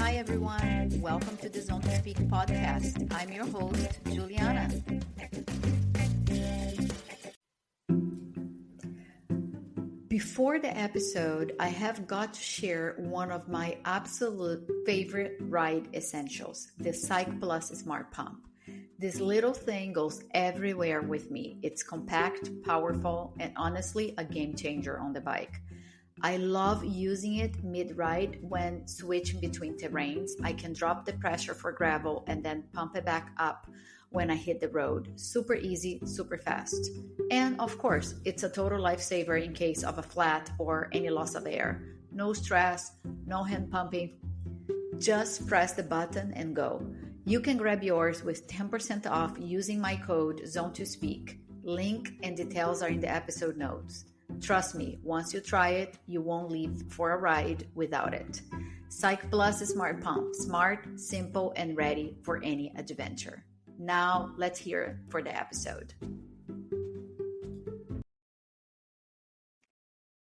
Hi, everyone. Welcome to the Zone to Speak podcast. I'm your host, Juliana. Before the episode, I have got to share one of my absolute favorite ride essentials, the Cyc Plus Smart Pump. This little thing goes everywhere with me. It's compact, powerful, and honestly a game changer on the bike. I love using it mid-ride when switching between terrains. I can drop the pressure for gravel and then pump it back up when I hit the road. Super easy, super fast. And of course, it's a total lifesaver in case of a flat or any loss of air. No stress, no hand pumping. Just press the button and go. You can grab yours with 10% off using my code ZONE2SPEAK. Link and details are in the episode notes. Trust me, once you try it, you won't leave for a ride without it. Cyc Plus Smart Pump. Smart, simple, and ready for any adventure. Now, let's hear it for the episode.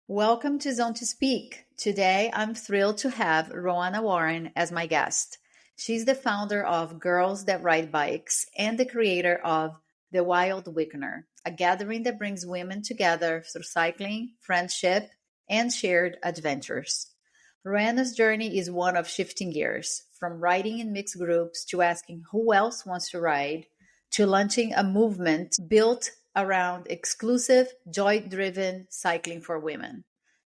Welcome to Zone to Speak. Today, I'm thrilled to have Roanna Warren as my guest. She's the founder of Girls That Ride Bikes and the creator of The Wild Weekender, a gathering that brings women together through cycling, friendship, and shared adventures. Roanna's journey is one of shifting gears, from riding in mixed groups to asking who else wants to ride, to launching a movement built around exclusive, joy-driven cycling for women.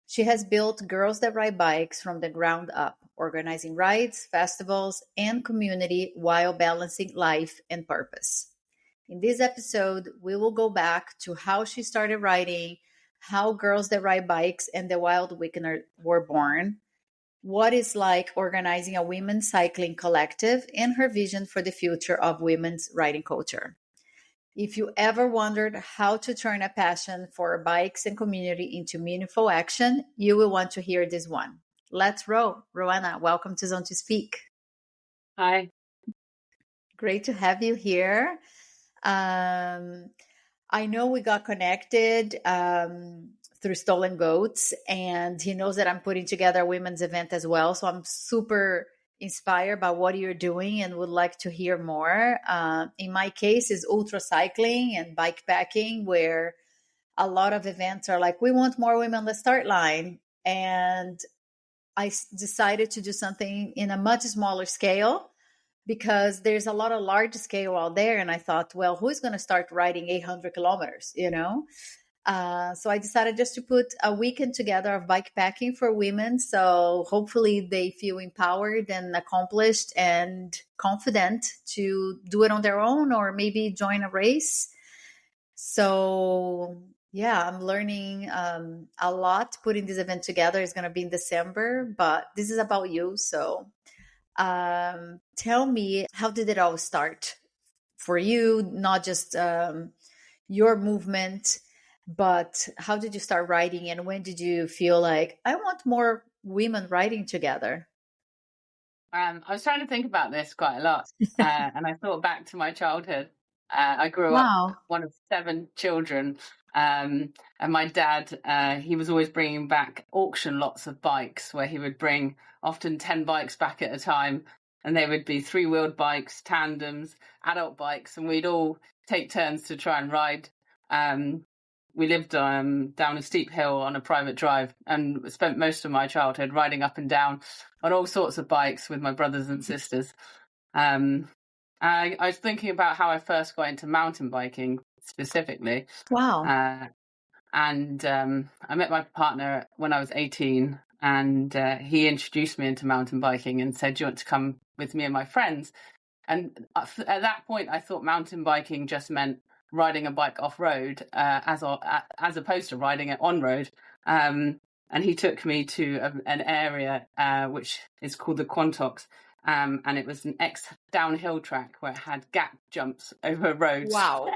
She has built Girls That Ride Bikes from the ground up, organizing rides, festivals, and community while balancing life and purpose. In this episode, we will go back to how she started riding, how Girls That Ride Bikes and the Wild Weekender were born, what it's like organizing a women's cycling collective, and her vision for the future of women's riding culture. If you ever wondered how to turn a passion for bikes and community into meaningful action, you will want to hear this one. Let's roll. Roanna, welcome to Zone to Speak. Hi. Great to have you here. I know we got connected through Stolen Goats, and he knows that I'm putting together a women's event as well. So I'm super inspired by what you're doing and would like to hear more. In my case, is ultra cycling and bike packing, where a lot of events are like, we want more women on the start line. And I decided to do something in a much smaller scale, because there's a lot of large scale out there. And I thought, well, who's going to start riding 800 kilometers, So I decided just to put a weekend together of bike packing for women. So hopefully they feel empowered and accomplished and confident to do it on their own or maybe join a race. So yeah, I'm learning a lot. Putting this event together is going to be in December, but this is about you. So tell me, how did it all start for you? Not just your movement, but how did you start riding, and when did you feel like, I want more women riding together? I was trying to think about this quite a lot, and I thought back to my childhood. I grew up one of 7 children, and my dad, he was always bringing back auction lots of bikes, where he would bring often 10 bikes back at a time, and they would be 3-wheeled bikes, tandems, adult bikes, and we'd all take turns to try and ride. We lived down a steep hill on a private drive, and spent most of my childhood riding up and down on all sorts of bikes with my brothers and sisters. I was thinking about how I first got into mountain biking specifically. Wow. And I met my partner when I was 18, and he introduced me into mountain biking and said, do you want to come with me and my friends? And at that point, I thought mountain biking just meant riding a bike off-road as opposed to riding it on-road. And he took me to an area which is called the Quantocks. And it was an downhill track where it had gap jumps over roads. Wow.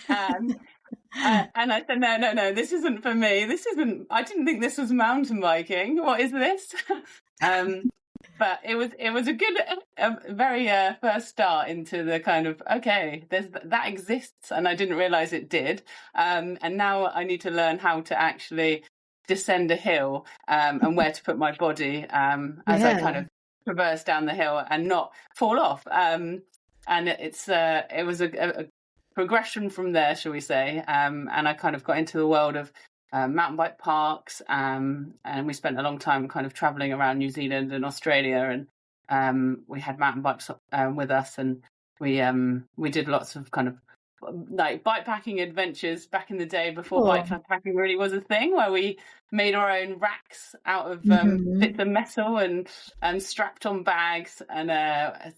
And I said, no, this isn't for me. I didn't think this was mountain biking. What is this? But it was a good, very first start into the kind of, okay, that exists, and I didn't realize it did. And now I need to learn how to actually descend a hill and where to put my body as I kind of traverse down the hill and not fall off. And it was a progression from there, shall we say. And I kind of got into the world of mountain bike parks, and we spent a long time kind of traveling around New Zealand and Australia, and we had mountain bikes with us, and we did lots of kind of like bikepacking adventures back in the day before bikepacking really was a thing, where we made our own racks out of bits of metal and strapped on bags and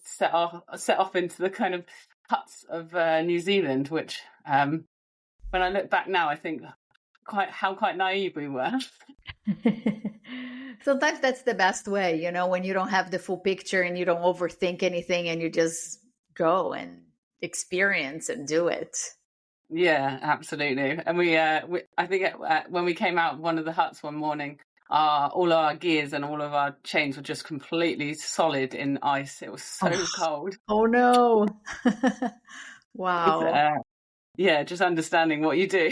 set off into the kind of huts of New Zealand, which when I look back now, I think quite naive we were. Sometimes that's the best way, when you don't have the full picture and you don't overthink anything and you just go and experience and do it. Yeah, absolutely. And we I think when we came out of one of the huts one morning, all our gears and all of our chains were just completely solid in ice. It was so cold. Oh no. Wow. Yeah, just understanding what you do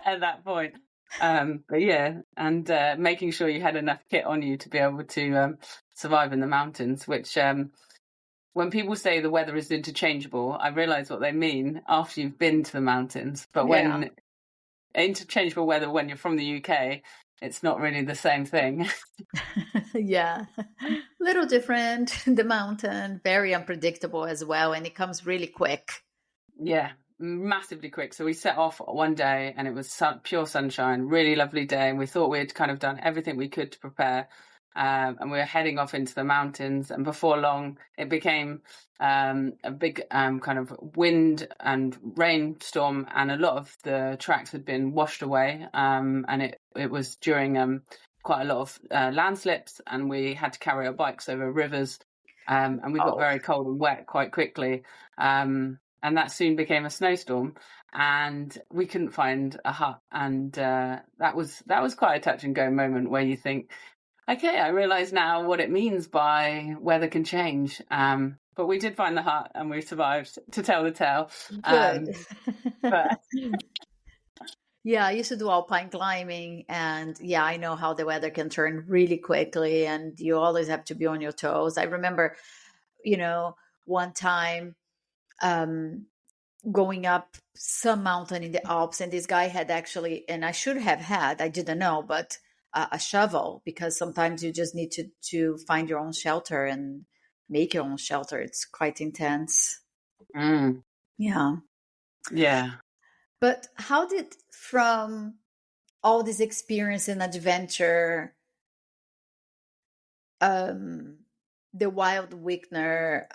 at that point. But yeah, and making sure you had enough kit on you to be able to survive in the mountains, which when people say the weather is interchangeable, I realise what they mean after you've been to the mountains. But when interchangeable weather when you're from the UK, it's not really the same thing. Yeah, little different. The mountain, very unpredictable as well, and it comes really quick. Yeah, massively quick. So we set off one day and it was pure sunshine, really lovely day, and we thought we'd kind of done everything we could to prepare. And we were heading off into the mountains, and before long it became a big kind of wind and rainstorm, and a lot of the tracks had been washed away, and it was during quite a lot of landslips, and we had to carry our bikes over rivers, and we got very cold and wet quite quickly, and that soon became a snowstorm, and we couldn't find a hut, and that was quite a touch and go moment where you think, okay, I realise now what it means by weather can change. But we did find the hut and we survived to tell the tale. Good. But yeah, I used to do alpine climbing, and yeah, I know how the weather can turn really quickly and you always have to be on your toes. I remember, one time going up some mountain in the Alps, and this guy had actually, and I should have had, I didn't know, but a shovel, because sometimes you just need to find your own shelter and make your own shelter. It's quite intense. Yeah. But how did, from all this experience and adventure, the Wild Weekender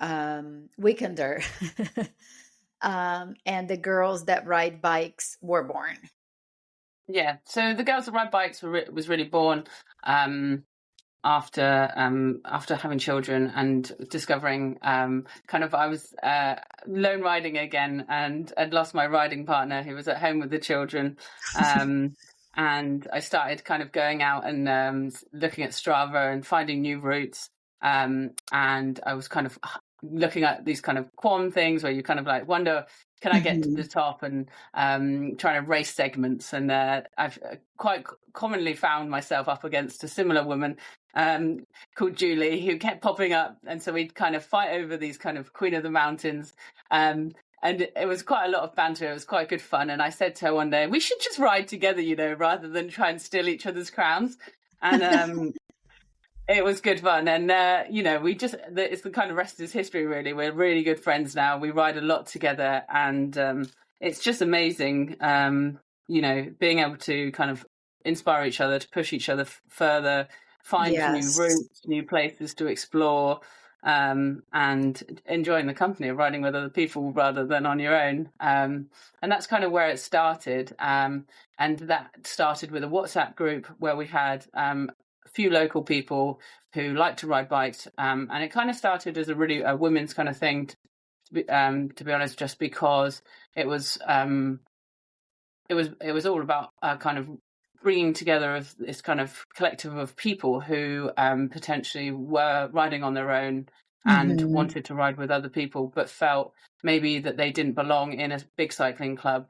and the Girls That Ride Bikes were born? Yeah, so the Girls That Ride Bikes was really born after having children and discovering kind of, I was lone riding again, and I'd lost my riding partner who was at home with the children, and I started kind of going out and looking at Strava and finding new routes, and I was kind of looking at these kind of quam things where you kind of like wonder, can I get to the top, and trying to race segments. And I've quite commonly found myself up against a similar woman called Julie, who kept popping up. And so we'd kind of fight over these kind of Queen of the Mountains. And it was quite a lot of banter. It was quite good fun. And I said to her one day, we should just ride together, rather than try and steal each other's crowns. And it was good fun, and it's the kind of rest is history, really. We're really good friends now. We ride a lot together, and it's just amazing, being able to kind of inspire each other, to push each other further, find new routes, new places to explore, and enjoying the company of riding with other people rather than on your own. And that's kind of where it started. And that started with a WhatsApp group where we had few local people who like to ride bikes, and it kind of started as a women's kind of thing, to be honest, just because it was all about kind of bringing together of this kind of collective of people who potentially were riding on their own and wanted to ride with other people, but felt maybe that they didn't belong in a big cycling club,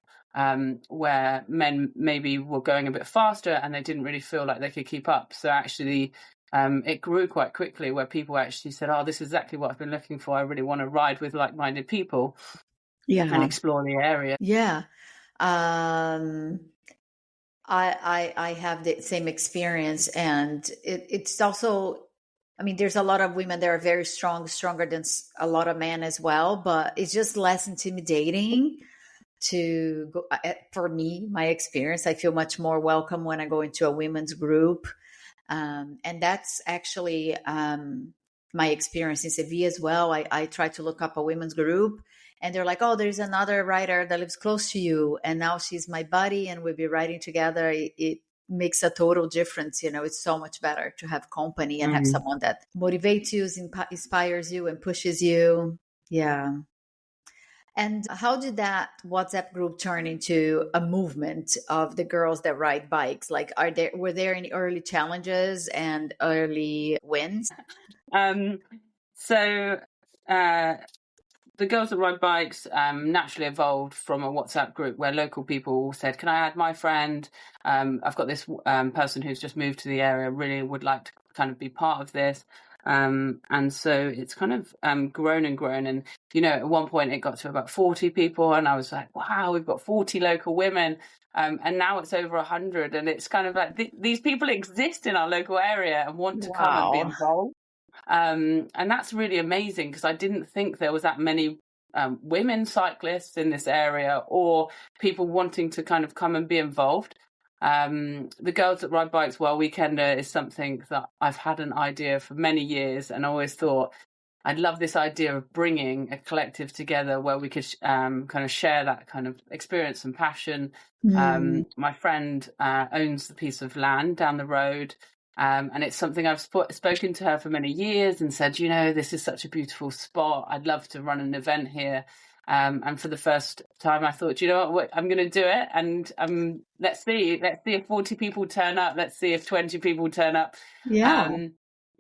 where men maybe were going a bit faster and they didn't really feel like they could keep up. So actually it grew quite quickly, where people actually said, "Oh, this is exactly what I've been looking for. I really want to ride with like-minded people and explore the area." Yeah. I have the same experience, and it's also, I mean, there's a lot of women that are very strong, stronger than a lot of men as well, but it's just less intimidating to go. For me, my experience, I feel much more welcome when I go into a women's group. And that's actually my experience in Sevilla as well. I try to look up a women's group, and they're like, "Oh, there's another writer that lives close to you, and now she's my buddy, and we'll be writing together." It makes a total difference. It's so much better to have company and have someone that motivates you, inspires you, and pushes you. Yeah. And how did that WhatsApp group turn into a movement of the girls that ride bikes? Like, were there any early challenges and early wins? So the Girls That Ride Bikes naturally evolved from a WhatsApp group where local people said, "Can I add my friend? I've got this person who's just moved to the area, really would like to kind of be part of this." And so it's kind of grown and grown. And, at one point it got to about 40 people, and I was like, wow, we've got 40 local women. And now it's over 100. And it's kind of like these people exist in our local area and want to come and be involved. And that's really amazing, because I didn't think there was that many women cyclists in this area, or people wanting to kind of come and be involved. The Girls That Ride Bikes Well Weekender is something that I've had an idea for many years, and always thought I'd love this idea of bringing a collective together where we could kind of share that kind of experience and passion. My friend owns the piece of land down the road, and it's something I've spoken to her for many years and said, this is such a beautiful spot. I'd love to run an event here. And for the first time, I thought, what, I'm going to do it. And let's see if 40 people turn up. Let's see if 20 people turn up. Yeah.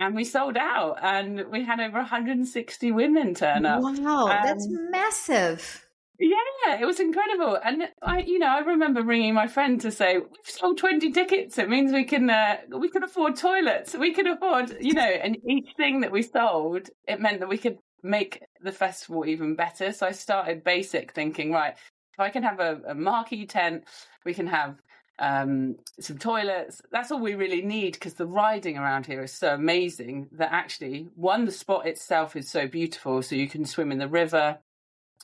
And we sold out, and we had over 160 women turn up. Wow, that's massive. Yeah, it was incredible. And I remember ringing my friend to say, "We've sold 20 tickets. It means we can afford toilets. We can afford, and each thing that we sold, it meant that we could make the festival even better." So I started basic, thinking, right, if I can have a marquee tent, we can have some toilets. That's all we really need, because the riding around here is so amazing that actually, the spot itself is so beautiful. So you can swim in the river.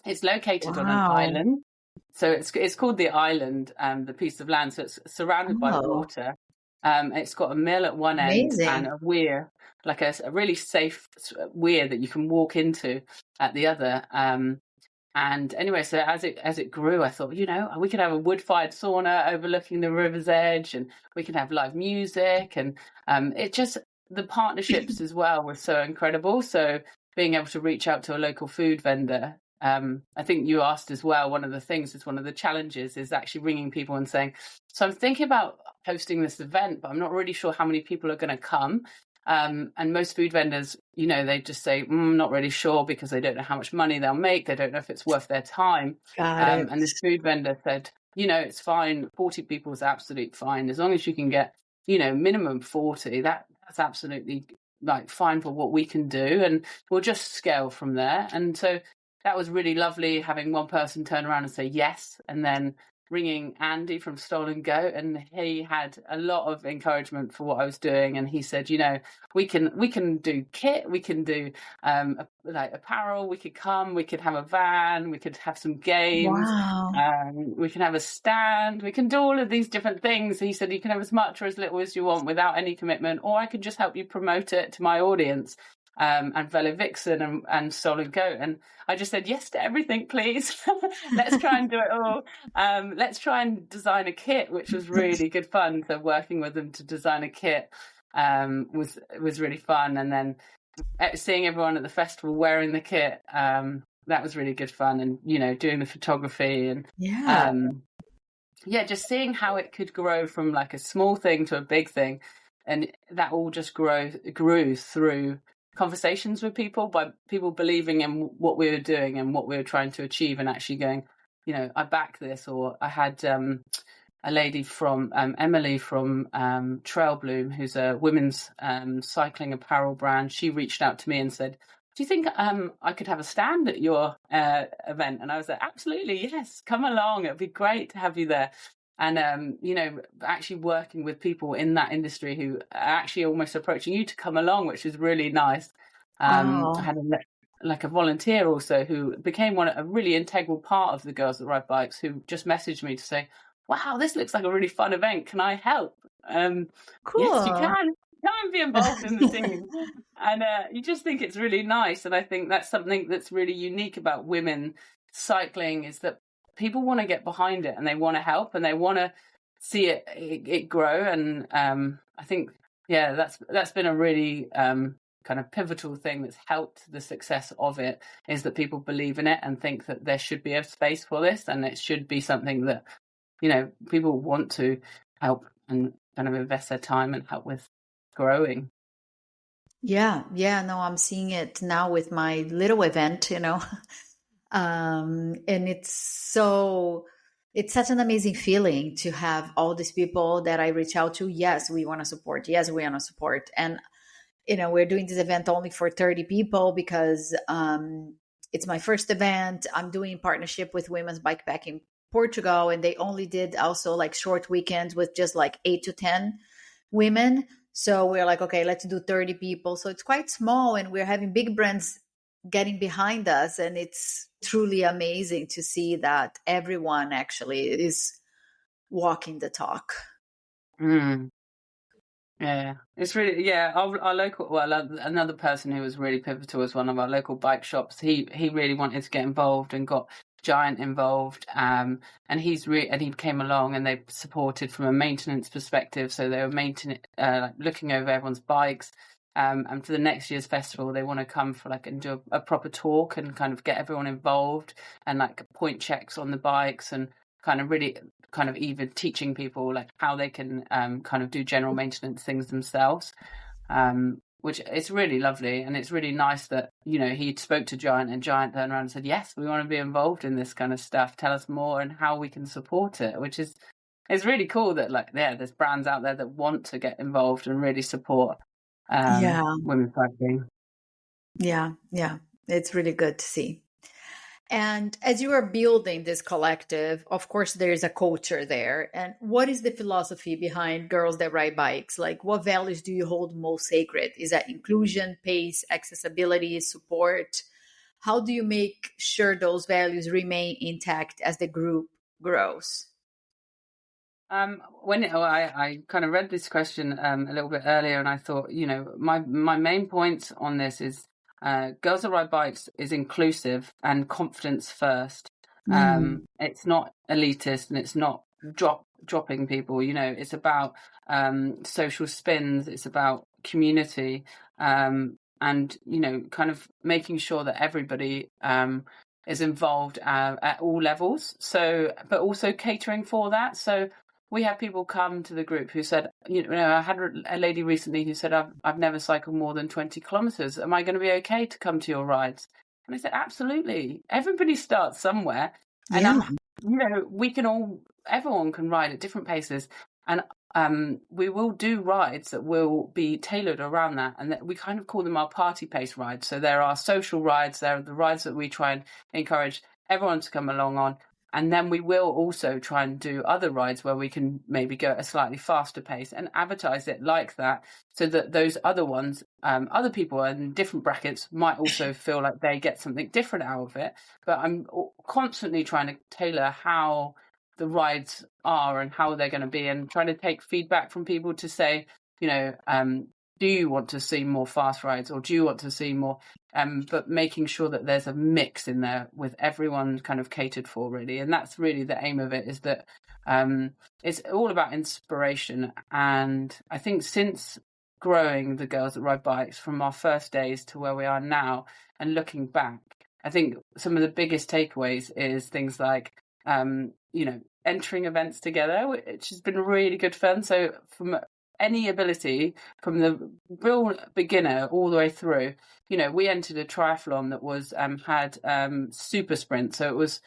It's located on an island. So it's called the island, the piece of land. So it's surrounded by water. It's got a mill at one end and a weir, like a really safe weir that you can walk into at the other. And anyway, so as it grew, I thought, we could have a wood-fired sauna overlooking the river's edge, and we can have live music, and the partnerships as well were so incredible. So being able to reach out to a local food vendor. I think you asked as well, one of the challenges is actually ringing people and saying, "So I'm thinking about hosting this event, but I'm not really sure how many people are going to come." And most food vendors, they just say, "Not really sure," because they don't know how much money they'll make. They don't know if it's worth their time. And this food vendor said, "It's fine. 40 people is absolutely fine. As long as you can get, minimum 40, that's absolutely fine for what we can do. And we'll just scale from there." And so that was really lovely, having one person turn around and say yes, and then ringing Andy from Stolen Goat, and he had a lot of encouragement for what I was doing. And he said, we can do kit, we can do apparel, we could have a van, we could have some games, we can have a stand, we can do all of these different things. He said, you can have as much or as little as you want without any commitment, or I could just help you promote it to my audience. And Velo Vixen and Stolen Goat. And I just said yes to everything, please. Let's try and do it all. Let's try and design a kit, which was really good fun. So working with them to design a kit was really fun. And then seeing everyone at the festival wearing the kit, that was really good fun. And, doing the photography and just seeing how it could grow from like a small thing to a big thing. And that all just grew through conversations with people, by people believing in what we were doing and what we were trying to achieve, and actually going, I back this. Or I had a lady from Emily from Trail Bloom, who's a women's cycling apparel brand. She reached out to me and said, do you think I could have a stand at your event? And I was like, absolutely, yes, come along. It'd be great to have you there. And, you know, actually working with people in that industry who are actually almost approaching you to come along, which is really nice. I had a volunteer also who became a really integral part of the Girls That Ride Bikes, who just messaged me to say, wow, this looks like a really fun event. Can I help? Cool. Yes, you can. Come and be involved in the team. And you just think it's really nice. And I think that's something that's really unique about women cycling, is that people want to get behind it and they want to help and they want to see it grow. And I think, yeah, that's been a really kind of pivotal thing that's helped the success of it, is that people believe in it and think that there should be a space for this, and it should be something that, you know, people want to help and kind of invest their time and help with growing. Yeah, no, I'm seeing it now with my little event, you know. And it's such an amazing feeling to have all these people that I reach out to. Yes, we want to support. Yes, we want to support. And, you know, we're doing this event only for 30 people because it's my first event. I'm doing partnership with Women's Bikepacking Portugal, and they only did also like short weekends with just like 8 to 10 women. So we're like, okay, let's do 30 people. So it's quite small, and we're having big brands getting behind us. And it's truly amazing to see that everyone actually is walking the talk. Yeah, it's really, our local, another person who was really pivotal was one of our local bike shops. He really wanted to get involved and got Giant involved, and he came along and they supported from a maintenance perspective. So they were looking over everyone's bikes, and for the next year's festival they want to come for and do a proper talk and kind of get everyone involved and like point checks on the bikes, and kind of really kind of even teaching people like how they can kind of do general maintenance things themselves, which is really lovely. And it's really nice that, you know, he spoke to Giant and Giant turned around and said, yes, we want to be involved in this kind of stuff. Tell us more and how we can support it, which is, it's really cool that there's brands out there that want to get involved and really support women's cycling. Yeah. It's really good to see. And as you are building this collective, of course, there's a culture there. And what is the philosophy behind Girls That Ride Bikes? Like, what values do you hold most sacred? Is that inclusion, pace, accessibility, support? How do you make sure those values remain intact as the group grows? I kind of read this question a little bit earlier, and I thought, you know, my main points on this is, Girls That Ride Bikes is inclusive and confidence first. It's not elitist, and it's not dropping people. You know, it's about social spins. It's about community, and, you know, kind of making sure that everybody is involved at all levels. So, but also catering for that. So we have people come to the group who said, you know, I had a lady recently who said, I've never cycled more than 20 kilometers. Am I going to be okay to come to your rides? And I said, absolutely. Everybody starts somewhere. And, you know, everyone can ride at different paces. And we will do rides that will be tailored around that. And that we kind of call them our party pace rides. So there are social rides. There are the rides that we try and encourage everyone to come along on. And then we will also try and do other rides where we can maybe go at a slightly faster pace and advertise it like that, so that those other ones, other people in different brackets might also feel like they get something different out of it. But I'm constantly trying to tailor how the rides are and how they're going to be, and trying to take feedback from people to say, you know, do you want to see more fast rides, or do you want to see more? But making sure that there's a mix in there with everyone kind of catered for, really. And that's really the aim of it, is that it's all about inspiration. And I think since growing the Girls That Ride Bikes from our first days to where we are now, and looking back, I think some of the biggest takeaways is things like, you know, entering events together, which has been really good fun. So from any ability, from the real beginner all the way through, you know, we entered a triathlon that was had super sprint. So it was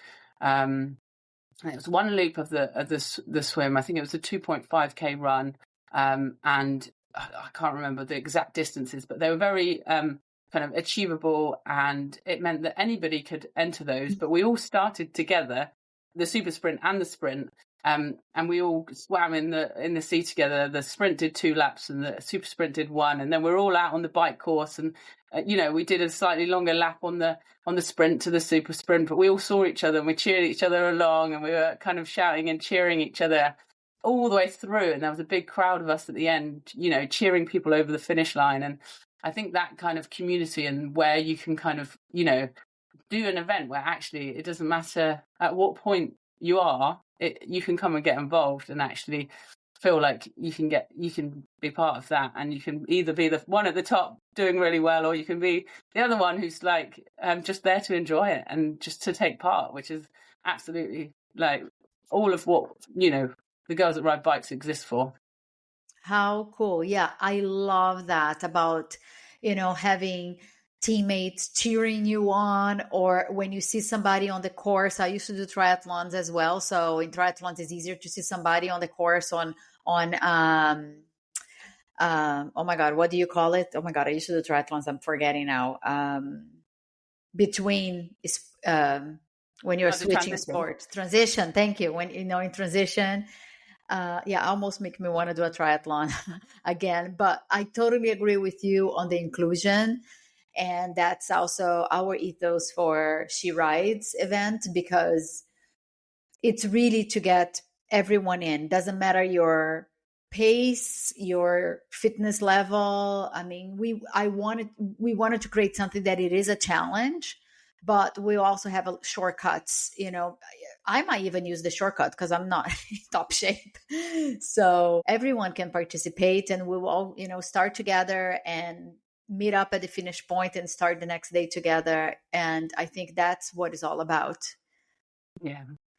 it was one loop of the swim. I think it was a 2.5k run, and I can't remember the exact distances, but they were very kind of achievable, and it meant that anybody could enter those. But we all started together, the super sprint and the sprint, and we all swam in the sea together. The sprint did 2 laps, and the super sprint did 1, and then we're all out on the bike course, and we did a slightly longer lap on the sprint to the super sprint, but we all saw each other and we cheered each other along, and we were kind of shouting and cheering each other all the way through. And there was a big crowd of us at the end, cheering people over the finish line. And I think that kind of community, and where you can kind of, do an event where actually it doesn't matter at what point you are, you can come and get involved and actually feel like you can be part of that, and you can either be the one at the top doing really well, or you can be the other one who's like just there to enjoy it and just to take part, which is absolutely like all of what the Girls That Ride Bikes exist for. How cool. Yeah, I love that about having teammates cheering you on, or when you see somebody on the course. I used to do triathlons as well, so in triathlons it's easier to see somebody on the course on oh my god, what do you call it? Oh my god, I used to do triathlons, I'm forgetting now. Between when you're switching sports, transition. Thank you. When in transition, almost make me want to do a triathlon again. But I totally agree with you on the inclusion. And that's also our ethos for She Rides event, because it's really to get everyone in. Doesn't matter your pace, your fitness level. I mean, we wanted to create something that it is a challenge, but we also have shortcuts. I might even use the shortcut because I'm not in top shape. So everyone can participate, and we will all, start together and meet up at the finish point and start the next day together. And I think that's what it's all about.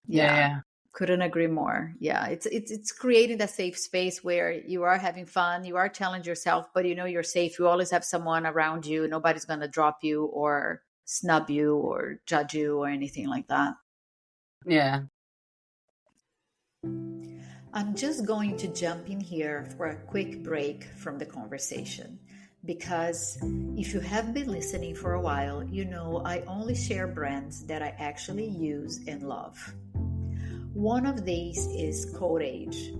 Yeah. Couldn't agree more. Yeah. It's creating that safe space where you are having fun, you are challenging yourself, but you're safe. You always have someone around you. Nobody's going to drop you or snub you or judge you or anything like that. Yeah. I'm just going to jump in here for a quick break from the conversation, because if you have been listening for a while, I only share brands that I actually use and love. One of these is Code Age.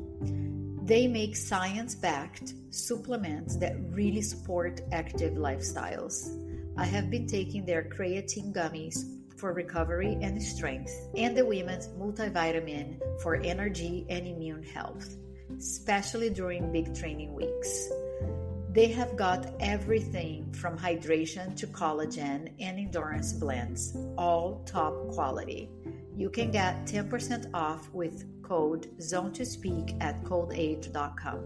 They make science-backed supplements that really support active lifestyles. I have been taking their creatine gummies for recovery and strength, and the women's multivitamin for energy and immune health, especially during big training weeks. They have got everything from hydration to collagen and endurance blends, all top quality. You can get 10% off with code ZONE2SPEAK at codeage.com,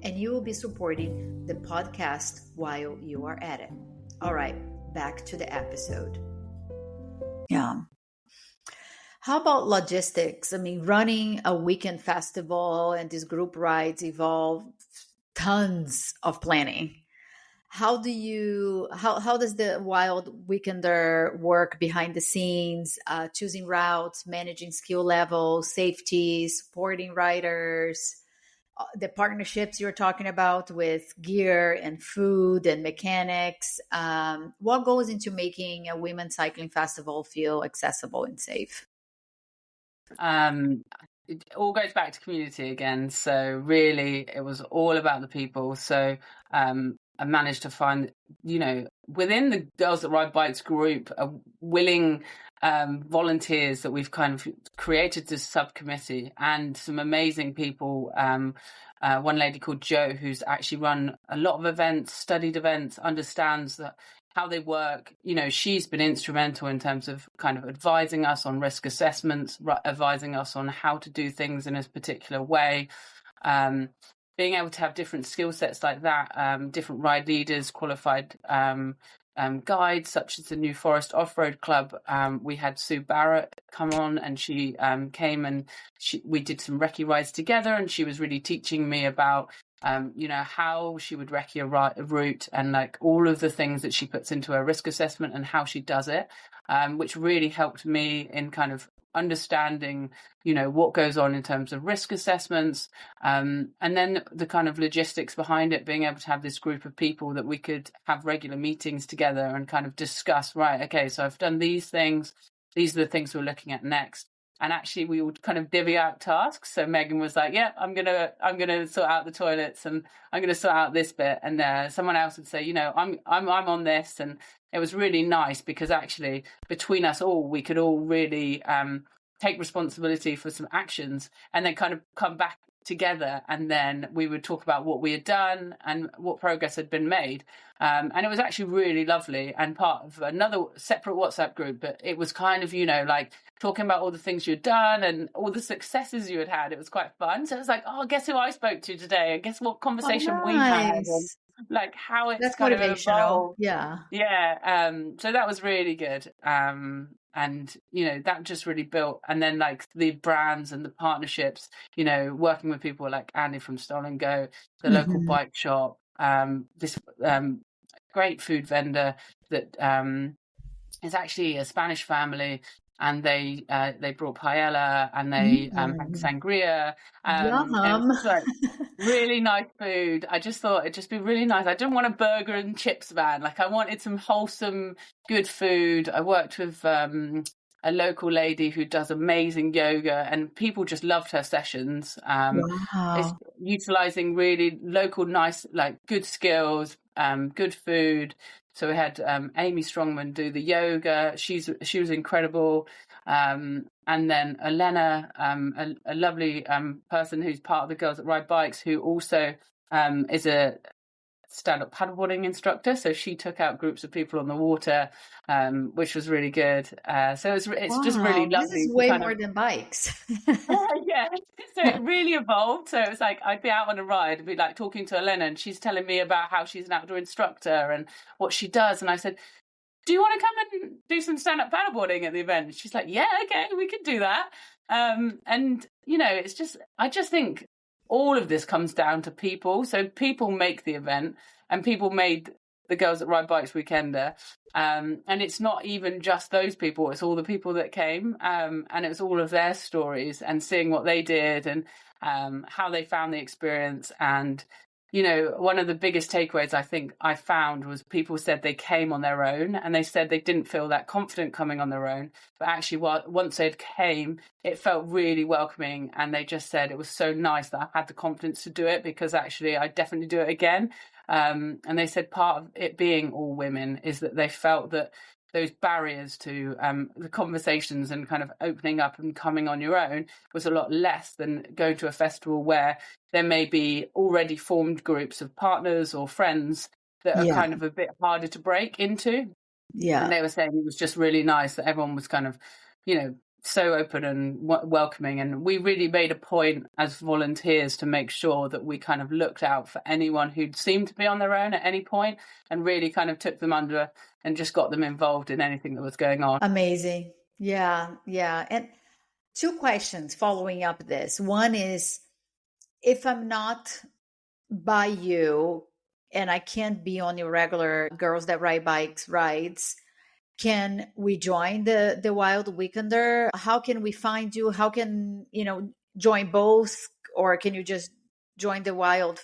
and you will be supporting the podcast while you are at it. All right, back to the episode. Yeah. How about logistics? I mean, running a weekend festival and these group rides involve tons of planning. How does the Wild Weekender work behind the scenes, choosing routes, managing skill levels, safety, supporting riders, the partnerships you're talking about with gear and food and mechanics? What goes into making a women's cycling festival feel accessible and safe? It all goes back to community again. So really, it was all about the people. So I managed to find, within the Girls That Ride Bikes group, willing volunteers that we've kind of created this subcommittee, and some amazing people. One lady called Jo, who's actually run a lot of events, studied events, understands how they work. She's been instrumental in terms of kind of advising us on risk assessments, advising us on how to do things in a particular way. Being able to have different skill sets like that, different ride leaders, qualified guides, such as the New Forest Off-Road Club. We had Sue Barrett come on, and she came and we did some recce rides together, and she was really teaching me about how she would recce a route, and like all of the things that she puts into her risk assessment and how she does it, which really helped me in kind of understanding, what goes on in terms of risk assessments, and then the kind of logistics behind it, being able to have this group of people that we could have regular meetings together and kind of discuss, right, okay, so I've done these things, these are the things we're looking at next. And actually we would kind of divvy out tasks. So Megan was like, yeah, I'm gonna sort out the toilets, and I'm gonna sort out this bit. And someone else would say, I'm on this. And it was really nice because actually between us all, we could all really take responsibility for some actions and then kind of come back together, and then we would talk about what we had done and what progress had been made, and it was actually really lovely and part of another separate WhatsApp group, but it was kind of like talking about all the things you'd done and all the successes you had had. It was quite fun. So it was like, oh, guess who I spoke to today, and guess what conversation we had, and like how it's kind of evolved. So that was really good. And that just really built, and then like the brands and the partnerships, working with people like Andy from Stolen Go, the local bike shop, this great food vendor that is actually a Spanish family, and they brought paella, and they had sangria, and it was like really nice food. I just thought it'd just be really nice. I didn't want a burger and chips van. Like I wanted some wholesome, good food. I worked with a local lady who does amazing yoga, and people just loved her sessions. It's utilizing really local, nice, like good skills, good food. So we had Amy Strongman do the yoga. She was incredible. And then Elena, a lovely person who's part of the Girls That Ride Bikes, who also is a stand-up paddleboarding instructor. So she took out groups of people on the water, which was really good. So it's just really lovely. This is way more than bikes. Yeah. So it really evolved. So it was like I'd be out on a ride, I'd be like talking to Elena, and she's telling me about how she's an outdoor instructor and what she does. And I said, do you want to come and do some stand-up paddleboarding at the event? And she's like, yeah, okay, we could do that. And it's just, I just think all of this comes down to people. So people make the event, and people made the Girls That Ride Bikes Weekender. And it's not even just those people, it's all the people that came, and it's all of their stories and seeing what they did and how they found the experience. And one of the biggest takeaways I think I found was people said they came on their own, and they said they didn't feel that confident coming on their own, but actually once they came, it felt really welcoming, and they just said it was so nice that I had the confidence to do it, because actually I definitely do it again. And they said part of it being all women is that they felt that those barriers to the conversations and kind of opening up and coming on your own was a lot less than going to a festival where there may be already formed groups of partners or friends that are kind of a bit harder to break into. Yeah. And they were saying it was just really nice that everyone was kind of, so open and welcoming. And we really made a point as volunteers to make sure that we kind of looked out for anyone who'd seemed to be on their own at any point, and really kind of took them under and just got them involved in anything that was going on. Amazing. Yeah. And 2 questions following up this. One is, if I'm not by you and I can't be on your regular Girls That Ride Bikes rides, can we join the Wild Weekender? How can we find you? How can, join both? Or can you just join the Wild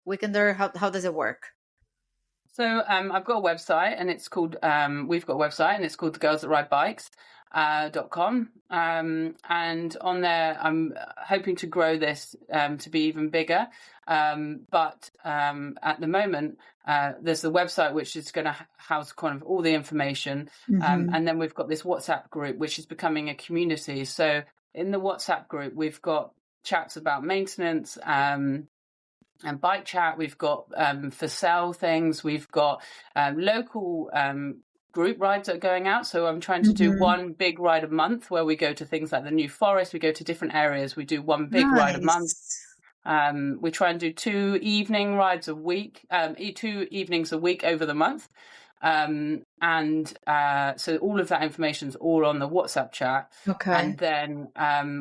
Weekender? How does it work? So I've got a website, and it's called, we've got a website, and it's called the Girls That Ride Bikes. .com, and on there I'm hoping to grow this to be even bigger, but at the moment there's the website, which is going to house kind of all the information, and then we've got this WhatsApp group which is becoming a community. So in the WhatsApp group we've got chats about maintenance and bike chat, we've got for sale things, we've got local group rides that are going out. So I'm trying to do one big ride a month where we go to things like the New Forest, we go to different areas, we do one big ride a month. We try and do 2 evening rides a week, 2 evenings a week over the month. So all of that information is all on the WhatsApp chat. Okay. And then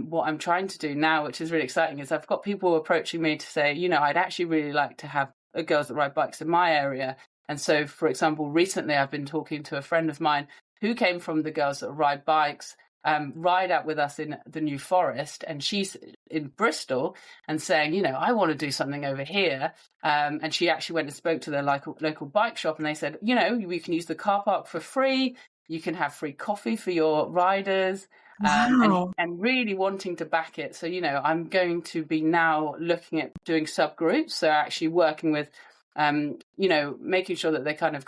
what I'm trying to do now, which is really exciting, is I've got people approaching me to say, I'd actually really like to have a Girls That Ride Bikes in my area. And so, for example, recently I've been talking to a friend of mine who came from the Girls That Ride Bikes, ride out with us in the New Forest, and she's in Bristol and saying, I want to do something over here. And she actually went and spoke to their local bike shop, and they said, we can use the car park for free. You can have free coffee for your riders. Wow. And really wanting to back it. So, I'm going to be now looking at doing subgroups. So actually working with, making sure that they kind of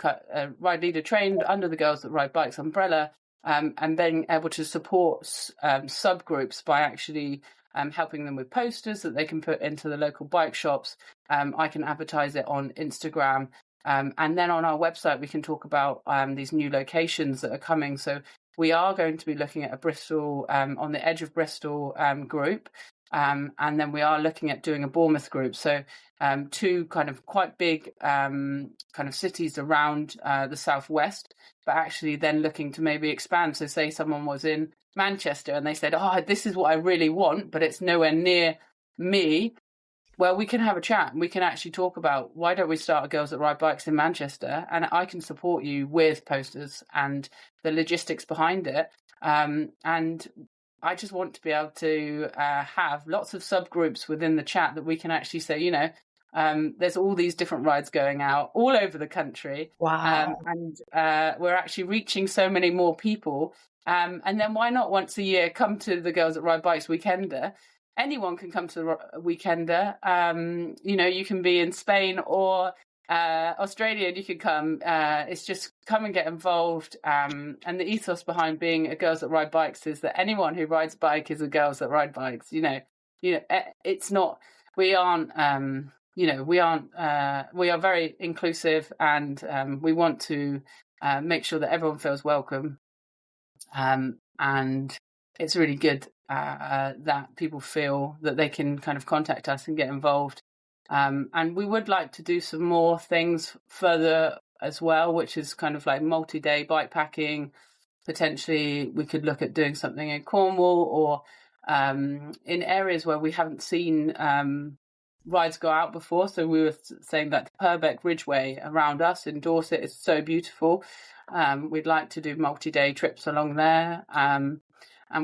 ride leader trained under the Girls That Ride Bikes umbrella, and then able to support subgroups by actually helping them with posters that they can put into the local bike shops. I can advertise it on Instagram. And then on our website, we can talk about these new locations that are coming. So we are going to be looking at a Bristol, on the edge of Bristol group. And then we are looking at doing a Bournemouth group. So two kind of quite big kind of cities around the southwest, but actually then looking to maybe expand. So say someone was in Manchester and they said, this is what I really want, but it's nowhere near me. Well, we can have a chat and we can actually talk about, why don't we start a Girls That Ride Bikes in Manchester? And I can support you with posters and the logistics behind it. And I just want to be able to have lots of subgroups within the chat that we can actually say, there's all these different rides going out all over the country. Wow. And we're actually reaching so many more people. And then why not once a year come to the Girls That Ride Bikes Weekender? Anyone can come to the Weekender. You can be in Spain or Australia and you can come. It's just come and get involved. And the ethos behind being a Girls That Ride Bikes is that anyone who rides bike is a Girls That Ride Bikes. It's not, we aren't, we are very inclusive, and we want to make sure that everyone feels welcome. And it's really good that people feel that they can kind of contact us and get involved. And we would like to do some more things further as well, which is kind of like multi-day bike packing. Potentially we could look at doing something in Cornwall or in areas where we haven't seen rides go out before. So we were saying that the Purbeck Ridgeway around us in Dorset is so beautiful. We'd like to do multi-day trips along there. And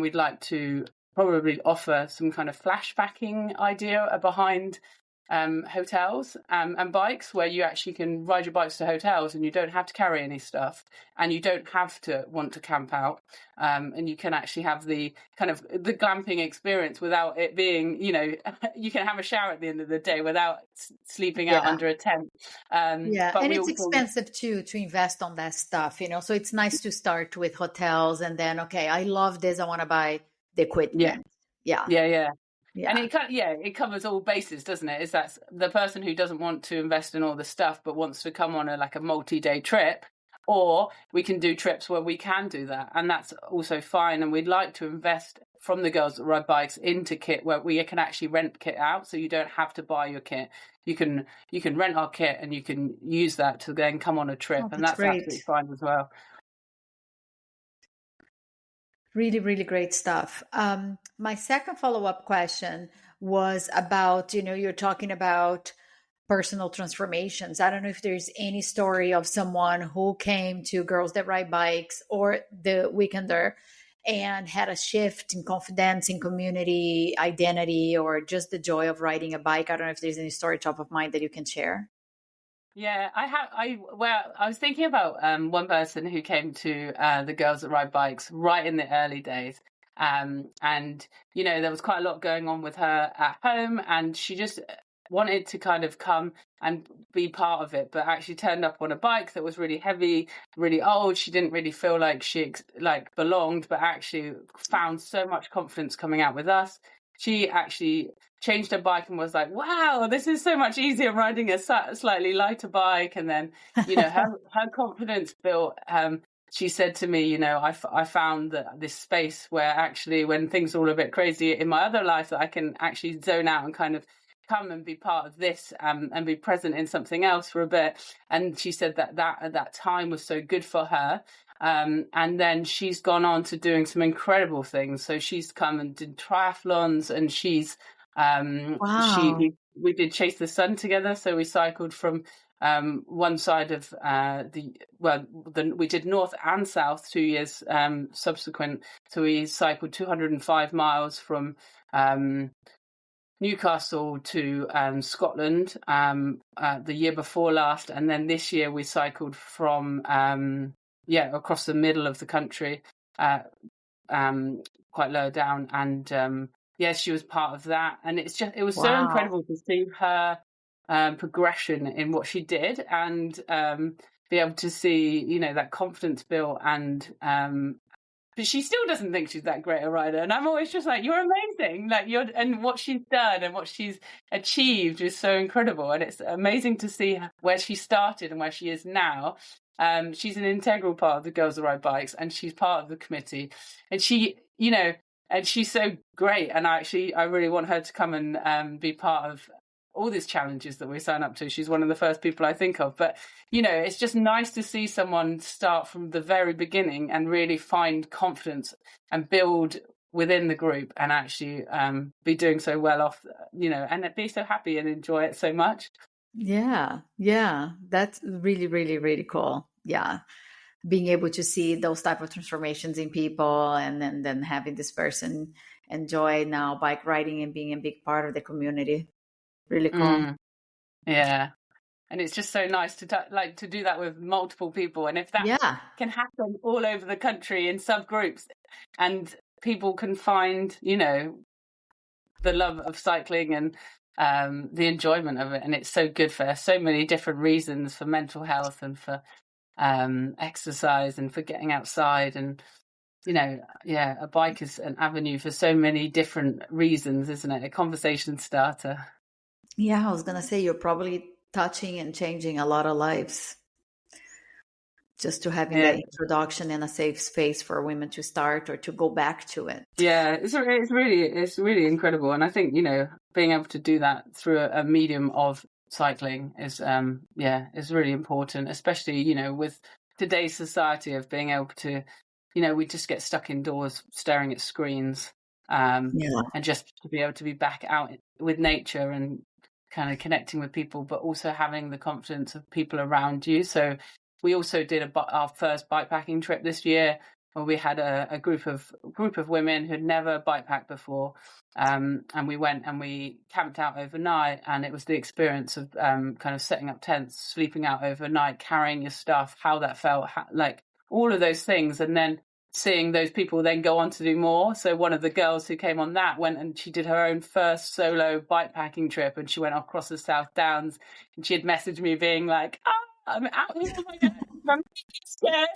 we'd like to probably offer some kind of flashbacking idea behind hotels and bikes, where you actually can ride your bikes to hotels and you don't have to carry any stuff and you don't have to want to camp out, and you can actually have the kind of the glamping experience without it being, you can have a shower at the end of the day without sleeping out under a tent. And it's expensive too to invest on that stuff, so it's nice to start with hotels and then, okay, I love this, I want to buy the equipment. Yeah. And it covers all bases, doesn't it? Is that the person who doesn't want to invest in all the stuff but wants to come on a multi-day trip, or we can do trips where we can do that, and that's also fine. And we'd like to invest from the Girls That Ride Bikes into kit where we can actually rent kit out, so you don't have to buy your kit. You can rent our kit and you can use that to then come on a trip, and that's great. Absolutely fine as well. Really, really great stuff. My second follow-up question was about, you're talking about personal transformations. I don't know if there's any story of someone who came to Girls That Ride Bikes or the Weekender and had a shift in confidence, in community identity, or just the joy of riding a bike. I don't know if there's any story top of mind that you can share. Yeah, I was thinking about one person who came to the Girls That Ride Bikes right in the early days. And, there was quite a lot going on with her at home, and she just wanted to kind of come and be part of it, but actually turned up on a bike that was really heavy, really old. She didn't really feel like she belonged, but actually found so much confidence coming out with us. She actually changed her bike and was like, wow, this is so much easier riding a slightly lighter bike. And then, her confidence built. She said to me, I found that this space where actually when things are all a bit crazy in my other life, that I can actually zone out and kind of come and be part of this and be present in something else for a bit. And she said that at that time was so good for her. And then she's gone on to doing some incredible things. So she's come and did triathlons, and she's we did Chase the Sun together. So we cycled from one side of we did north and south 2 years subsequent. So we cycled 205 miles from Newcastle to Scotland the year before last, and then this year we cycled from across the middle of the country, quite low down, and she was part of that, and it was so incredible to see her progression in what she did, and be able to see that confidence built, and but she still doesn't think she's that great a rider, and I'm always just like, you're amazing, like and what she's done and what she's achieved is so incredible, and it's amazing to see where she started and where she is now. She's an integral part of the Girls That Ride Bikes, and she's part of the committee, and she and she's so great, and I really want her to come and be part of all these challenges that we sign up to. She's one of the first people I think of, but it's just nice to see someone start from the very beginning and really find confidence and build within the group, and actually be doing so well off, and be so happy and enjoy it so much. Yeah, that's really, really, really cool. Yeah, being able to see those type of transformations in people, and then having this person enjoy now bike riding and being a big part of the community. Really cool. Yeah, and it's just so nice to do that with multiple people, and if that can happen all over the country in subgroups, and people can find the love of cycling and the enjoyment of it, and it's so good for so many different reasons, for mental health and for exercise and for getting outside, and a bike is an avenue for so many different reasons, isn't it? A conversation starter. Yeah, I was gonna say, you're probably touching and changing a lot of lives just to having that introduction and a safe space for women to start or to go back to it. Yeah, it's really incredible, and I think being able to do that through a medium of cycling is is really important, especially with today's society of being able to we just get stuck indoors staring at screens, and just to be able to be back out with nature and kind of connecting with people, but also having the confidence of people around you. So we also did our first bikepacking trip this year, where we had a group of women who'd never bikepacked before, and we went and we camped out overnight, and it was the experience of kind of setting up tents, sleeping out overnight, carrying your stuff, how that felt, like all of those things, and then seeing those people then go on to do more. So one of the girls who came on that went and she did her own first solo bikepacking trip, and she went across the South Downs, and she had messaged me being like, I'm out here, I'm scared.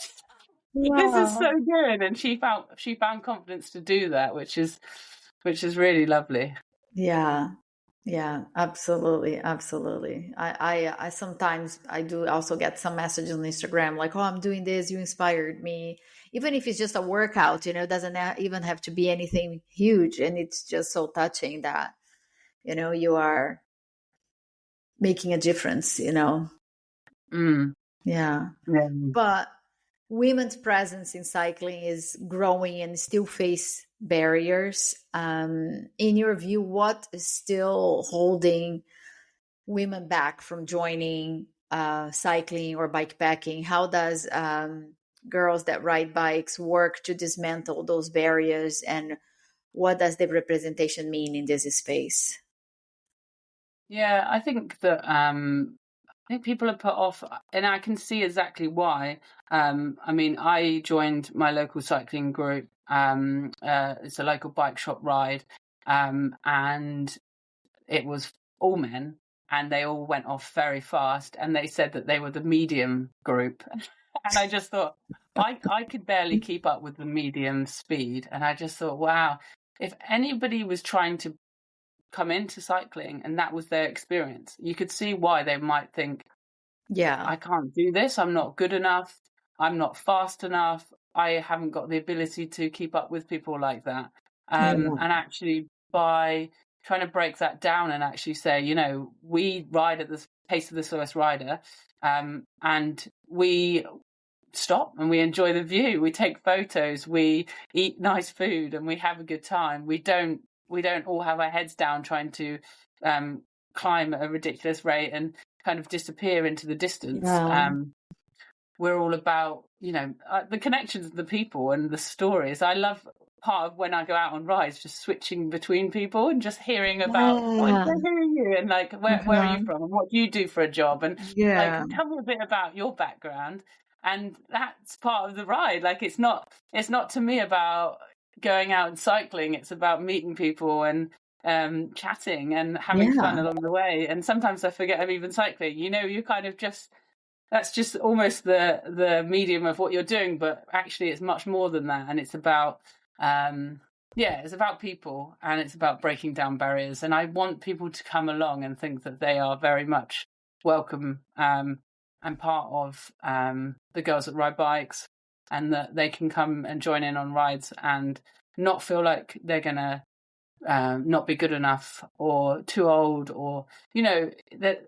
Wow. This is so good, and she found confidence to do that, which is really lovely. Yeah, absolutely. I sometimes I do also get some messages on Instagram like, oh, I'm doing this, you inspired me. Even if it's just a workout, it doesn't even have to be anything huge, and it's just so touching that you are making a difference. Yeah. But women's presence in cycling is growing and still face barriers. In your view, what is still holding women back from joining cycling or bikepacking? How does Girls That Ride Bikes work to dismantle those barriers, and what does the representation mean in this space? Yeah, I think that people are put off, and I can see exactly why. I joined my local cycling group. It's a local bike shop ride, and it was all men, and they all went off very fast, and they said that they were the medium group. And I just thought, I could barely keep up with the medium speed. And I just thought, wow, if anybody was trying to come into cycling and that was their experience, you could see why they might think, I can't do this, I'm not good enough, I'm not fast enough, I haven't got the ability to keep up with people like that. And actually, by trying to break that down and actually say, we ride at the pace of the slowest rider, and we stop and we enjoy the view, we take photos, we eat nice food, and we have a good time. We don't all have our heads down trying to climb at a ridiculous rate and kind of disappear into the distance. Yeah. We're all about, the connections of the people and the stories. I love part of when I go out on rides, just switching between people and just hearing about, who are you? And like, where are you from? And what do you do for a job? And like, tell me a bit about your background. And that's part of the ride. Like, it's not to me about going out and cycling. It's about meeting people and chatting and having fun along the way. And sometimes I forget I'm even cycling. You kind of that's just almost the medium of what you're doing, but actually it's much more than that. And it's about, it's about people, and it's about breaking down barriers. And I want people to come along and think that they are very much welcome and part of the Girls That Ride Bikes, and that they can come and join in on rides and not feel like they're going to not be good enough or too old, or, that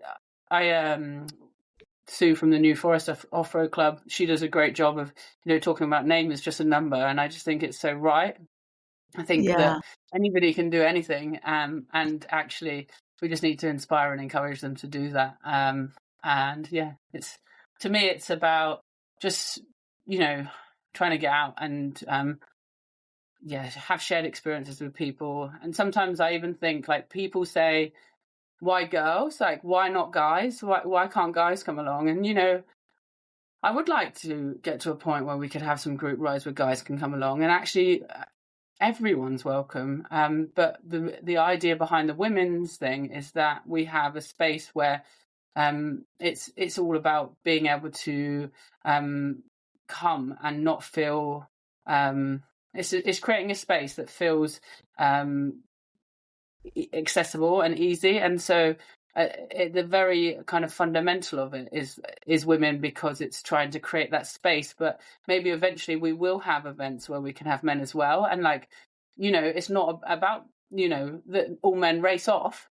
Sue from the New Forest Off-Road Club, she does a great job of, talking about name is just a number. And I just think it's so right. I think that anybody can do anything. And actually, we just need to inspire and encourage them to do that. To me, it's about just, trying to get out and, have shared experiences with people. And sometimes I even think, like, people say, why girls? Like, why not guys? Why can't guys come along? And, I would like to get to a point where we could have some group rides where guys can come along, and actually everyone's welcome. But the idea behind the women's thing is that we have a space where it's all about being able to come and not feel it's creating a space that feels accessible and easy. And so the very kind of fundamental of it is women, because it's trying to create that space. But maybe eventually we will have events where we can have men as well. And like, it's not about, that all men race off,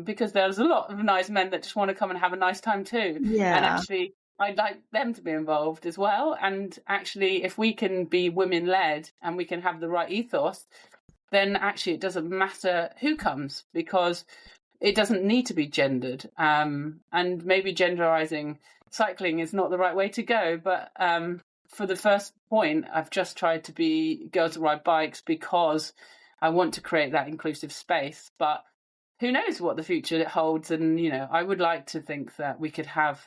because there's a lot of nice men that just want to come and have a nice time too. And actually, I'd like them to be involved as well. And actually, if we can be women led and we can have the right ethos, then actually it doesn't matter who comes, because it doesn't need to be gendered. And maybe genderizing cycling is not the right way to go. But for the first point, I've just tried to be Girls That Ride Bikes because I want to create that inclusive space. But who knows what the future holds? And, I would like to think that we could have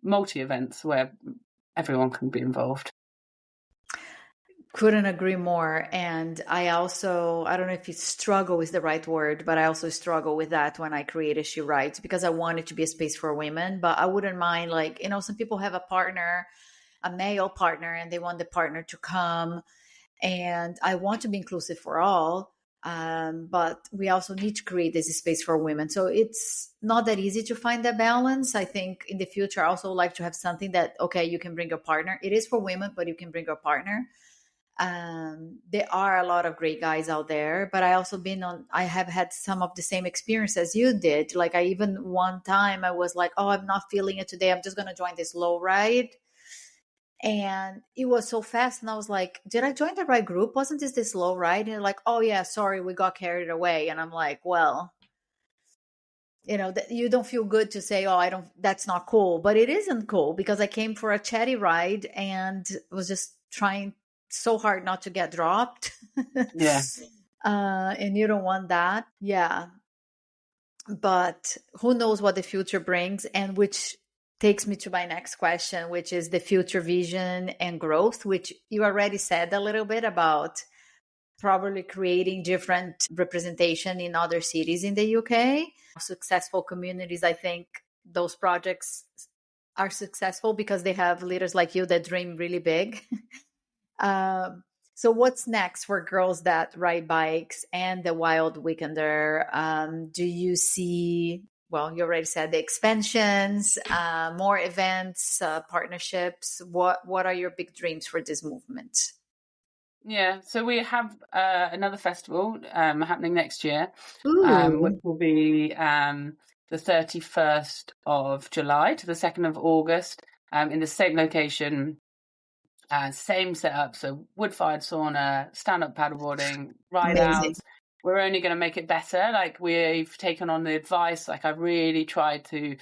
multi-events where everyone can be involved. Couldn't agree more. And I also, I don't know if struggle is the right word, but I also struggle with that when I created She Rides, because I want it to be a space for women. But I wouldn't mind, like, some people have a partner, a male partner, and they want the partner to come. And I want to be inclusive for all. But we also need to create this space for women. So it's not that easy to find that balance. I think in the future, I also like to have something that, okay, you can bring your partner. It is for women, but you can bring your partner. There are a lot of great guys out there, but I have had some of the same experience as you did. Like, one time I was like, oh, I'm not feeling it today, I'm just going to join this low ride. And it was so fast. And I was like, did I join the right group? Wasn't this low ride? And they're like, oh yeah, sorry, we got carried away. And I'm like, well, you don't feel good to say, oh, that's not cool, but it isn't cool, because I came for a chatty ride and was just trying so hard not to get dropped. Yeah. And you don't want that. Yeah. But who knows what the future brings, and which takes me to my next question, which is the future vision and growth, which you already said a little bit about, probably creating different representation in other cities in the UK. Successful communities, I think those projects are successful because they have leaders like you that dream really big. So what's next for Girls That Ride Bikes and the Wild Weekender? Do you see, well, you already said the expansions, more events, partnerships. What are your big dreams for this movement? Yeah, so we have another festival happening next year, which will be the 31st of July to the 2nd of August in the same location. Same setup, so wood-fired sauna, stand-up paddleboarding, ride-outs. we're only going to make it better. Like, we've taken on the advice. Like, I really tried to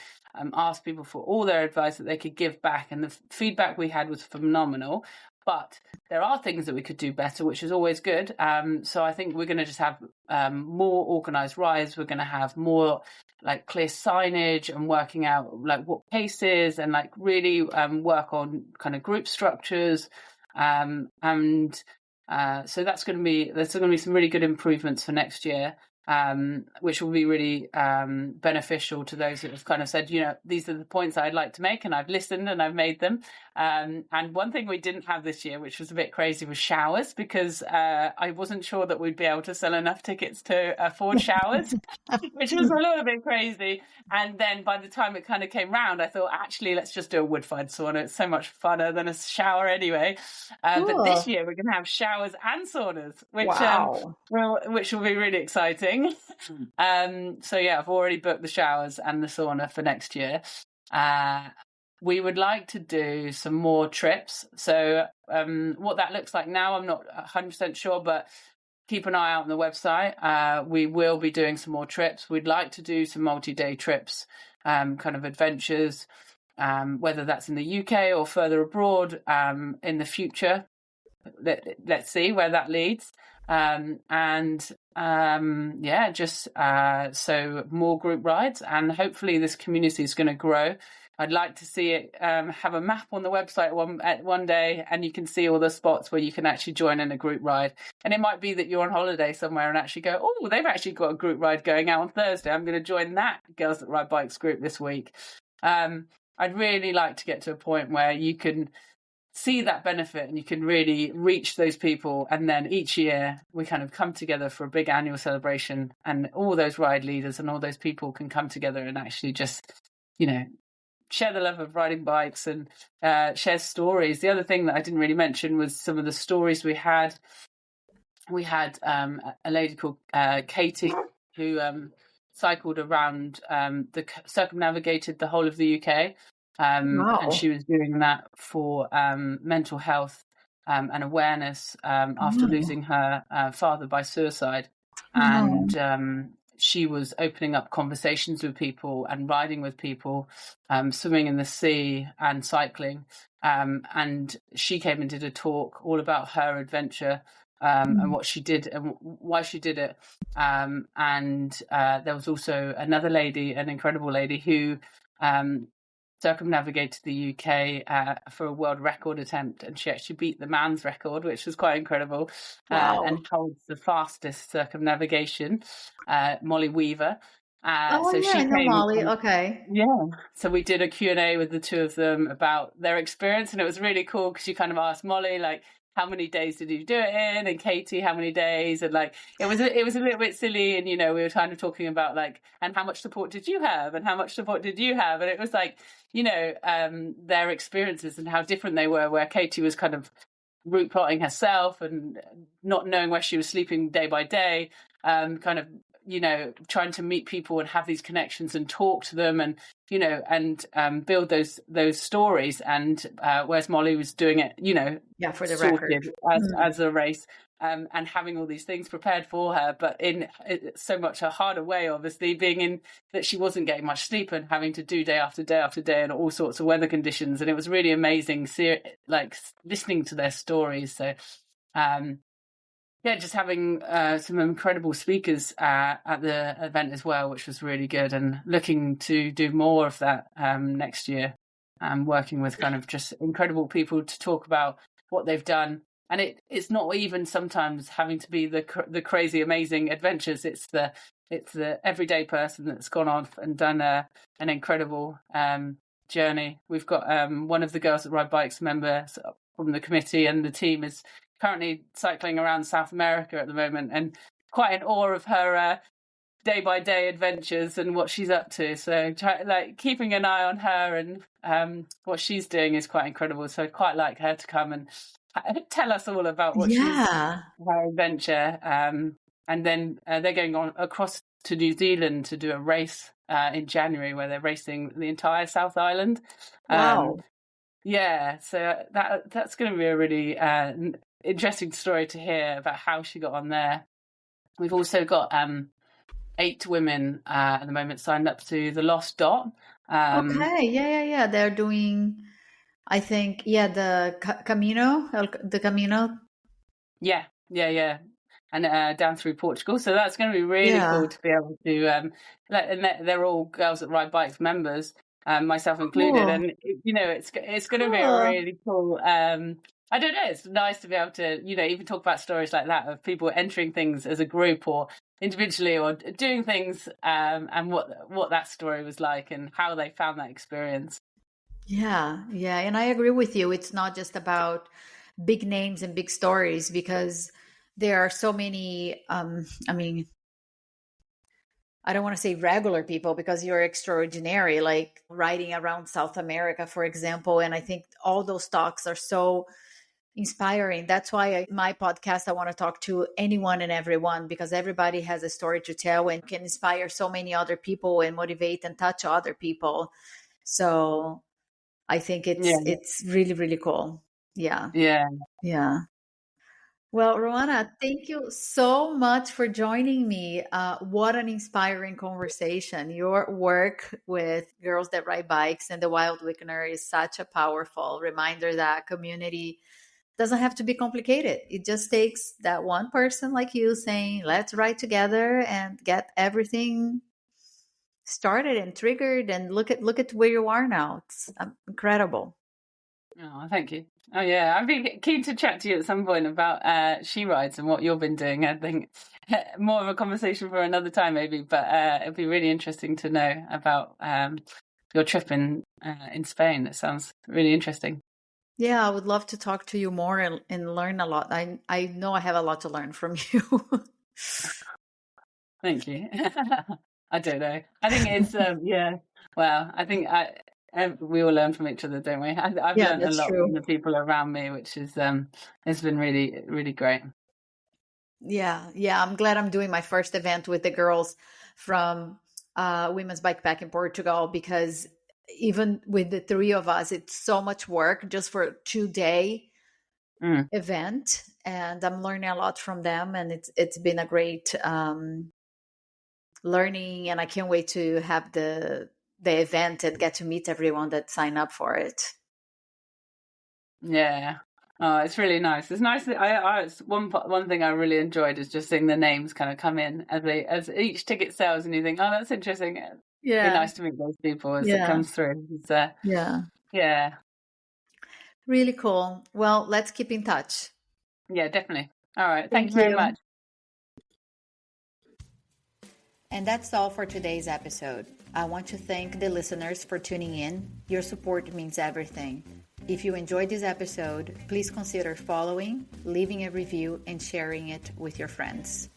ask people for all their advice that they could give back, and the feedback we had was phenomenal. But there are things that we could do better, which is always good. So I think we're going to just have more organised rides. We're going to have more like clear signage and working out like what paces, and like really work on kind of group structures. So there's going to be some really good improvements for next year. Which will be really beneficial to those that have kind of said, these are the points I'd like to make, and I've listened and I've made them. And one thing we didn't have this year, which was a bit crazy, was showers, because I wasn't sure that we'd be able to sell enough tickets to afford showers, which was a little bit crazy. And then by the time it kind of came round, I thought, actually, let's just do a wood-fired sauna. It's so much funner than a shower anyway. Cool. But this year we're going to have showers and saunas, which will be really exciting. So yeah, I've already booked the showers and the sauna for next year. We would like to do some more trips. So what that looks like now, I'm not 100% sure, but keep an eye out on the website. We will be doing some more trips. We'd like to do some multi-day trips, kind of adventures, whether that's in the UK or further abroad in the future. Let's see where that leads. So more group rides, and hopefully this community is going to grow. I'd like to see it have a map on the website one day, and you can see all the spots where you can actually join in a group ride. And it might be that you're on holiday somewhere and actually go, oh, they've actually got a group ride going out on Thursday. I'm going to join that Girls That Ride Bikes group this week. I'd really like to get to a point where you can see that benefit and you can really reach those people, and then each year we kind of come together for a big annual celebration, and all those ride leaders and all those people can come together and actually just share the love of riding bikes and share stories. The other thing that I didn't really mention was some of the stories we had. We had a lady called Katie who cycled around, circumnavigated the whole of the UK. And she was doing that for mental health and awareness after losing her father by suicide. And she was opening up conversations with people and riding with people, swimming in the sea and cycling. And she came and did a talk all about her adventure and what she did and why she did it. And there was also another lady, an incredible lady, who circumnavigated the UK for a world record attempt, and she actually beat the man's record, which was quite incredible. And holds the fastest circumnavigation, Molly Weaver. I know Molly. Okay. Yeah. So we did a Q&A with the two of them about their experience, and it was really cool because you kind of asked Molly, like, how many days did you do it in? And Katie, how many days? And like, it was a little bit silly. And, we were kind of talking about like, and how much support did you have? And how much support did you have? And it was like, their experiences and how different they were, where Katie was kind of route plotting herself and not knowing where she was sleeping day by day, kind of, trying to meet people and have these connections and talk to them and, build those stories. And whereas Molly was doing it, for the record, as a race, and having all these things prepared for her, but in so much a harder way, obviously, being in that she wasn't getting much sleep and having to do day after day after day and all sorts of weather conditions. And it was really amazing, like listening to their stories. So, just having some incredible speakers at the event as well, which was really good, and looking to do more of that next year, and working with kind of just incredible people to talk about what they've done. And it's not even sometimes having to be the crazy, amazing adventures. It's the everyday person that's gone off and done an incredible journey. We've got one of the Girls That Ride Bikes members from the committee and the team is currently cycling around South America at the moment, and quite in awe of her day-by-day adventures and what she's up to. So keeping an eye on her and what she's doing is quite incredible. So I'd quite like her to come and tell us all about what her adventure. And then they're going on across to New Zealand to do a race in January where they're racing the entire South Island. Wow. So that's going to be a really interesting story to hear about how she got on there. We've also got 8 women at the moment signed up to the Lost Dot. Okay, yeah. They're doing, I think, the Camino, the Camino. Yeah. And down through Portugal. So that's going to be really cool to be able to, and they're all girls that ride bikes members, myself included. Cool. And, it's going to be a really cool, I don't know, it's nice to be able to, even talk about stories like that of people entering things as a group or individually or doing things, and what that story was like and how they found that experience. Yeah. And I agree with you. It's not just about big names and big stories, because there are so many, I don't want to say regular people, because you're extraordinary, like riding around South America, for example. And I think all those talks are so inspiring. That's why my podcast, I want to talk to anyone and everyone, because everybody has a story to tell and can inspire so many other people and motivate and touch other people. So I think it's really, really cool. Yeah. Well, Roanna, thank you so much for joining me. What an inspiring conversation. Your work with Girls That Ride Bikes and the Wild Weakener is such a powerful reminder that community doesn't have to be complicated. It just takes that one person like you saying, let's ride together and get everything started and triggered, and look at where you are now. It's incredible. Oh, thank you. Oh yeah, I'd be keen to chat to you at some point about She Rides and what you've been doing. I think more of a conversation for another time maybe, but it'd be really interesting to know about your trip in Spain. It sounds really interesting. Yeah, I would love to talk to you more and learn a lot. I know I have a lot to learn from you. Thank you. I don't know. I think it's well, I think we all learn from each other, don't we? I've learned a lot from the people around me, which is it's been really, really great. Yeah. I'm glad I'm doing my first event with the girls from Women's Bikepack in Portugal, because even with the 3 of us, it's so much work just for a 2-day event, and I'm learning a lot from them, and it's been a great learning, and I can't wait to have the event and get to meet everyone that signed up for it. Yeah. Oh, it's really nice. It's nice that it's one thing I really enjoyed is just seeing the names kind of come in as each ticket sells, and you think, oh, that's interesting. Yeah, it's nice to meet those people as it comes through. It's, yeah, really cool. Well, let's keep in touch. Yeah, definitely. All right, thank you very much. And that's all for today's episode. I want to thank the listeners for tuning in. Your support means everything. If you enjoyed this episode, please consider following, leaving a review, and sharing it with your friends.